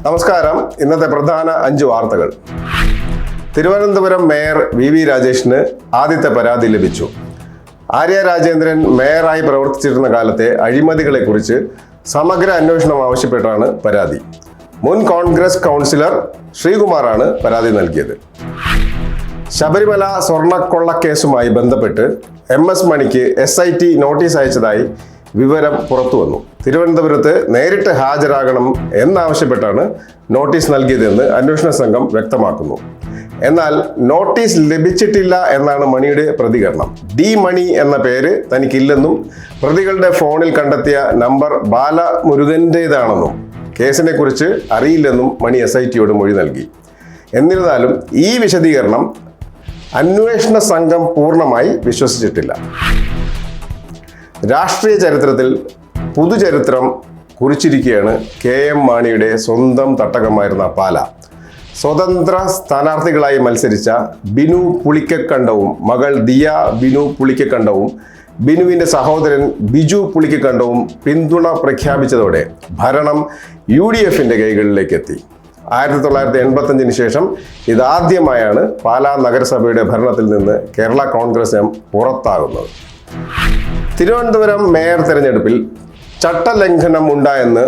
നമസ്കാരം. ഇന്നത്തെ പ്രധാന 5 വാർത്തകൾ. തിരുവനന്തപുരം മേയർ വി രാജേഷിന് ആദ്യത്തെ പരാതി ലഭിച്ചു. ആര്യ രാജേന്ദ്രൻ മേയറായി പ്രവർത്തിച്ചിരുന്ന കാലത്തെ അഴിമതികളെക്കുറിച്ച് സമഗ്ര അന്വേഷണം ആവശ്യപ്പെട്ടാണ് പരാതി. മുൻ കോൺഗ്രസ് കൗൺസിലർ ശ്രീകുമാറാണ് പരാതി നൽകിയത്. ശബരിമല സ്വർണ്ണക്കൊള്ളക്കേസുമായി ബന്ധപ്പെട്ട് MS മണിക്ക് SIT നോട്ടീസ് അയച്ചതായി വിവരം പുറത്തുവന്നു. തിരുവനന്തപുരത്ത് നേരിട്ട് ഹാജരാകണം എന്നാവശ്യപ്പെട്ടാണ് നോട്ടീസ് നൽകിയതെന്ന് അന്വേഷണ സംഘം വ്യക്തമാക്കുന്നു. എന്നാൽ നോട്ടീസ് ലഭിച്ചിട്ടില്ല എന്നാണ് മണിയുടെ പ്രതികരണം. D മണി എന്ന പേര് തനിക്കില്ലെന്നും പ്രതികളുടെ ഫോണിൽ കണ്ടെത്തിയ നമ്പർ ബാലമുരുകൻ്റേതാണെന്നും കേസിനെ കുറിച്ച് അറിയില്ലെന്നും മണി SITയോട് മൊഴി നൽകി. എന്നിരുന്നാലും ഈ വിശദീകരണം അന്വേഷണ സംഘം പൂർണ്ണമായി വിശ്വസിച്ചിട്ടില്ല. രാഷ്ട്രീയ ചരിത്രത്തിൽ പുതുചരിത്രം കുറിച്ചിരിക്കുകയാണ് KM മാണിയുടെ സ്വന്തം തട്ടകമായിരുന്ന പാല. സ്വതന്ത്ര സ്ഥാനാർത്ഥികളായി മത്സരിച്ച ബിനു പുളിക്കക്കണ്ടവും മകൾ ദിയ ബിനു പുളിക്കക്കണ്ടവും ബിനുവിൻ്റെ സഹോദരൻ ബിജു പുളിക്കക്കണ്ടവും പിന്തുണ പ്രഖ്യാപിച്ചതോടെ ഭരണം UDFന്റെ കൈകളിലേക്ക് എത്തി. 1985 ശേഷം ഇതാദ്യമായാണ് പാലാ നഗരസഭയുടെ ഭരണത്തിൽ നിന്ന് കേരള കോൺഗ്രസ് M പുറത്താകുന്നത്. തിരുവനന്തപുരം മേയർ തെരഞ്ഞെടുപ്പിൽ ചട്ടലംഘനം ഉണ്ടായെന്ന്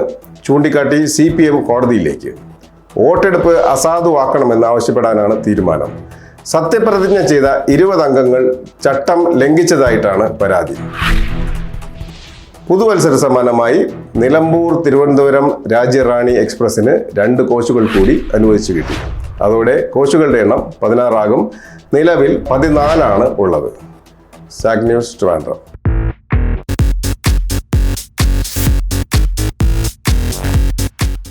ചൂണ്ടിക്കാട്ടി CPM കോടതിയിലേക്ക്. വോട്ടെടുപ്പ് അസാധുവാക്കണമെന്ന് ആവശ്യപ്പെടാനാണ് തീരുമാനം. സത്യപ്രതിജ്ഞ ചെയ്ത 20 അംഗങ്ങൾ ചട്ടം ലംഘിച്ചതായിട്ടാണ് പരാതി. പുതുവത്സര സമ്മാനമായി നിലമ്പൂർ തിരുവനന്തപുരം രാജ്യറാണി എക്സ്പ്രസിന് 2 കോച്ചുകൾ കൂടി അനുവദിച്ചു കിട്ടി. അതോടെ കോച്ചുകളുടെ എണ്ണം 16 ആകും. നിലവിൽ 14 ആണ് ഉള്ളത്. Zag news Trivandrum.